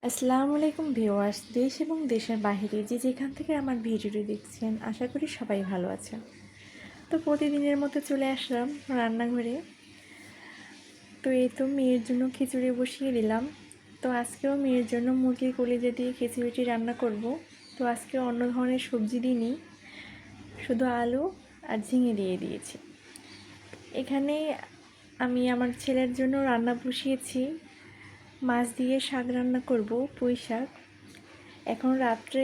আসসালামু আলাইকুম ভিউয়ার্স, দেশ এবং দেশের বাইরে যে যেখান থেকে আমার ভিডিওটি দেখছেন, আশা করি সবাই ভালো আছেন। তো প্রতিদিনের মতো চলে আসলাম রান্নাঘরে। তো এই তো মেয়ের জন্য খিচুড়ি বসিয়ে দিলাম। তো আজকেও মেয়ের জন্য মুরগির কলিজা দিয়ে খিচুড়িটি রান্না করব। তো আজকে অন্য ধরনের সবজি দিইনি, শুধু আলু আর ঝিঙে দিয়ে দিয়েছি। এখানে আমি আমার ছেলের জন্য রান্না বসিয়েছি, মাছ দিয়ে শাক রান্না করব, পুঁই শাক। এখন রাত্রে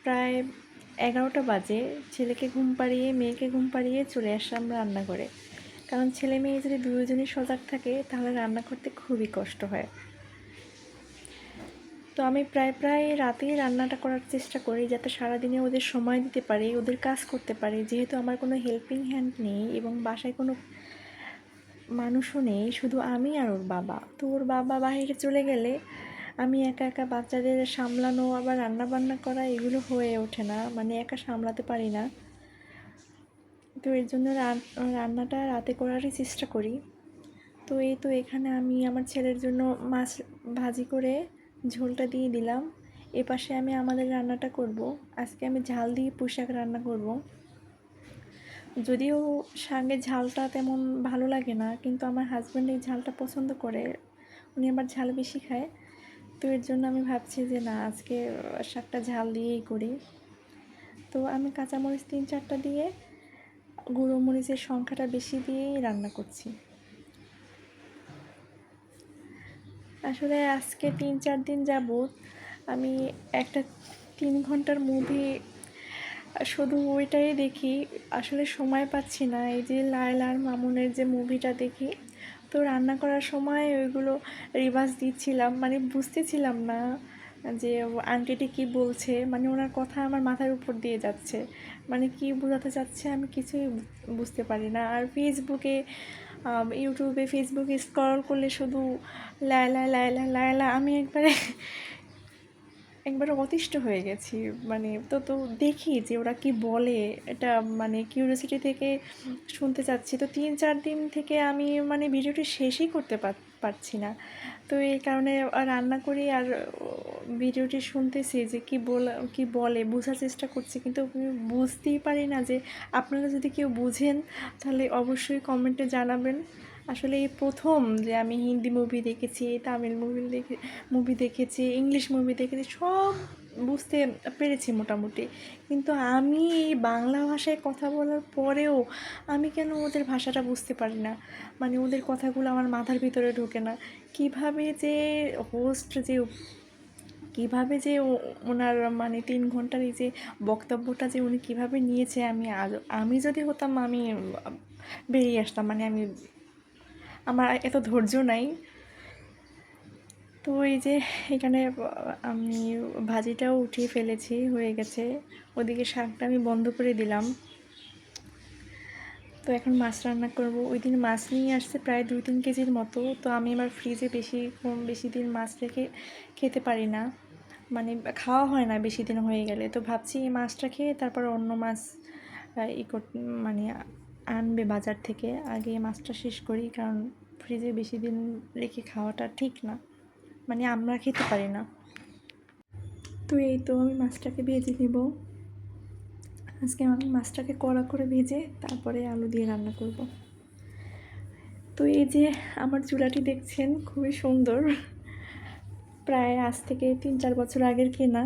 প্রায় 11টা বাজে। ছেলেকে ঘুম পাড়িয়ে মেয়েকে ঘুম পাড়িয়ে চলে আসলাম রান্নাঘরে, কারণ ছেলে মেয়ে যদি দুজনই সজাগ থাকে তাহলে রান্না করতে খুবই কষ্ট হয়। তো আমি প্রায় রাতেই রান্নাটা করার চেষ্টা করি, যাতে সারাদিনে ওদের সময় দিতে পারি, ওদের কাজ করতে পারি। যেহেতু আমার কোনো হেল্পিং হ্যান্ড নেই এবং বাসায় কোনো মানুষও নেই, শুধু আমি আর ওর বাবা। তো ওর বাবা বাইরে চলে গেলে আমি একা একা বাচ্চাদের সামলানো আবার রান্না বান্না করা এগুলো হয়ে ওঠে না, মানে একা সামলাতে পারি না। তো এর জন্য রান্নাটা রাতে করারই চেষ্টা করি। তো এই তো এখানে আমি আমার ছেলের জন্য মাছ ভাজি করে ঝোলটা দিয়ে দিলাম। এপাশে আমি আমাদের রান্নাটা করব। আজকে আমি ঝাল দিয়ে পুঁই শাক রান্না করব। যদিও শাকের ঝালটা তেমন ভালো লাগে না, কিন্তু আমার হাজব্যান্ড এই ঝালটা পছন্দ করে, উনি আবার ঝাল বেশি খায়। তো এর জন্য আমি ভাবছি যে না, আজকে শাকটা ঝাল দিয়েই করি। তো আমি কাঁচামরিচ 3-4টা দিয়ে গুঁড়ো মরিচের সংখ্যাটা বেশি দিয়েই রান্না করছি। আসলে আজকে 3-4 দিন যাবৎ আমি একটা 3 ঘন্টার মুভি শুধু ওইটাই দেখি। আসলে সময় পাচ্ছি না। এই যে লায়লা আর মামুনের যে মুভিটা দেখি, তো রান্না করার সময় ওইগুলো রিভার্স দিচ্ছিলাম, মানে বুঝতেছিলাম না যে আন্টিটি কী বলছে, মানে ওনার কথা আমার মাথার উপর দিয়ে যাচ্ছে, মানে কী বোঝাতে চাচ্ছে আমি কিছুই বুঝতে পারি না। আর ইউটিউবে ফেসবুকে স্ক্রল করলে শুধু লায়লা লায়লা লায়লা, আমি একবারে অতিষ্ঠ হয়ে গেছি। মানে তো দেখি যে ওরা কি বলে, এটা মানে কিউরিওসিটি থেকে শুনতে চাচ্ছি। তো 3-4 দিন থেকে আমি মানে ভিডিওটি শেষই করতে পারছি না। তো এই কারণে রান্না করি আর ভিডিওটি শুনতেছি যে কি বলে বোঝার চেষ্টা করছি, কিন্তু আমি বুঝতেই পারি না। যে আপনারা যদি কেউ বুঝেন তাহলে অবশ্যই কমেন্টে জানাবেন। আসলে এই প্রথম যে আমি হিন্দি মুভি দেখেছি, তামিল মুভি দেখেছি, ইংলিশ মুভি দেখেছি, সব বুঝতে পেরেছি মোটামুটি। কিন্তু আমি এই বাংলা ভাষায় কথা বলার পরেও আমি কেন ওদের ভাষাটা বুঝতে পারি না, মানে ওদের কথাগুলো আমার মাথার ভিতরে ঢোকে না। কীভাবে যে হোস্ট যে কীভাবে যে ওনার মানে 3 ঘন্টার এই যে বক্তব্যটা যে উনি কীভাবে নিয়েছে, আমি যদি হতাম আমি বেরিয়ে আসতাম। মানে আমার এত ধৈর্য নাই। তো এই যে এখানে আমি ভাজিটাও উঠিয়ে ফেলেছি, হয়ে গেছে। ওদিকে শাকটা আমি বন্ধ করে দিলাম। তো এখন মাছ রান্না করব। ওই দিন মাছ নিয়ে আসছে প্রায় 2-3 কেজির মতো। তো আমি আমার ফ্রিজে বেশি দিন মাছ রেখে খেতে পারি না, মানে খাওয়া হয় না বেশি দিন হয়ে গেলে। তো ভাবছি এই মাছটা খেয়ে তারপর অন্য মাছ মানে আনবে বাজার থেকে। আগে মাছটা শেষ করি, কারণ ফ্রিজে বেশি দিন রেখে খাওয়াটা ঠিক না, মানে আমরা খেতে পারি না। তো এই তো আমি মাছটাকে ভেজে নেব। আজকে আমি মাছটাকে কড়া করে ভেজে তারপরে আলু দিয়ে রান্না করব। তো এই যে আমার চুলাটি দেখছেন, খুবই সুন্দর, প্রায় আজ থেকে 3-4 বছর আগের কেনা।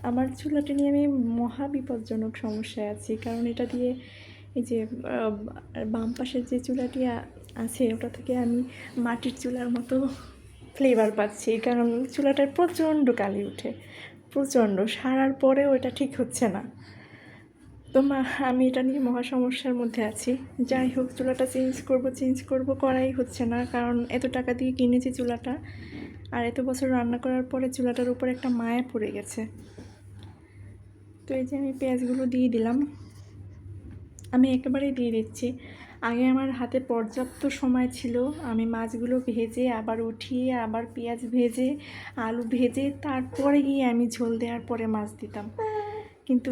আমার চুলাটি নিয়ে আমি মহা বিপজ্জনক সমস্যায় আছি, কারণ এটা দিয়ে এই যে বাম পাশের যে চুলাটি আছে ওটা থেকে আমি মাটির চুলার মতো ফ্লেভার পাচ্ছি, কারণ চুলাটায় প্রচণ্ড কালি উঠে, প্রচণ্ড সারার পরেও এটা ঠিক হচ্ছে না। তো আমি এটা নিয়ে মহা সমস্যার মধ্যে আছি। যাই হোক, চুলাটা চেঞ্জ করব করাই হচ্ছে না, কারণ এত টাকা দিয়ে কিনেছি চুলাটা, আর এত বছর রান্না করার পরে চুলাটার উপর একটা মায়া পড়ে গেছে। তো এই যে আমি পেঁয়াজগুলো দিয়ে দিলাম, আমি একেবারেই দিয়ে দিচ্ছি। আগে আমার হাতে পর্যাপ্ত সময় ছিল, আমি মাছগুলো ভেজে আবার উঠিয়ে আবার পেঁয়াজ ভেজে আলু ভেজে তারপরে গিয়ে আমি ঝোল দেওয়ার পরে মাছ দিতাম। কিন্তু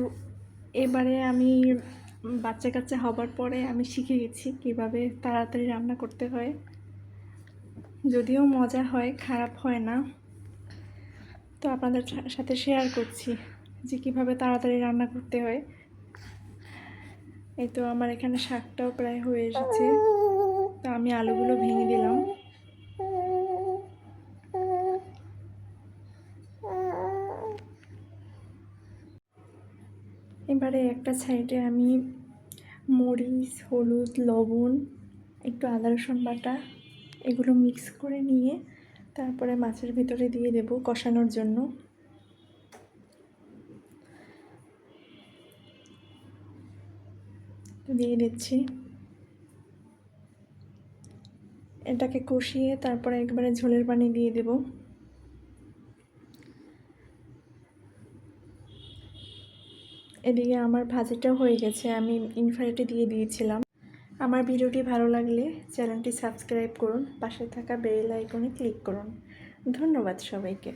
এবারে আমি বাচ্চা কাচ্চা হবার পরে আমি শিখে গেছি কীভাবে তাড়াতাড়ি রান্না করতে হয়। যদিও মজা হয়, খারাপ হয় না। তো আপনাদের সাথে শেয়ার করছি যে কীভাবে তাড়াতাড়ি রান্না করতে হয়। এই তো আমার এখানে শাকটাও প্রায় হয়ে এসেছে, তো আমি আলুগুলো ভেঙে দিলাম। এবারে একটা সাইডে আমি মরিচ, হলুদ, লবণ, একটু আদা রসুন বাটা এগুলো মিক্স করে নিয়ে তারপরে মাছের ভিতরে দিয়ে দেব কষানোর জন্য। দিয়ে দিচ্ছি, এটাকে কষিয়ে তারপরে একবারে ঝোলের পানি দিয়ে দেব। এদিকে আমার ভাজিটাও হয়ে গেছে, আমি ইনফ্রাইটে দিয়ে দিয়েছিলাম। আমার ভিডিওটি ভালো লাগলে চ্যানেলটি সাবস্ক্রাইব করুন, পাশে থাকা বেল আইকনে ক্লিক করুন। ধন্যবাদ সবাইকে।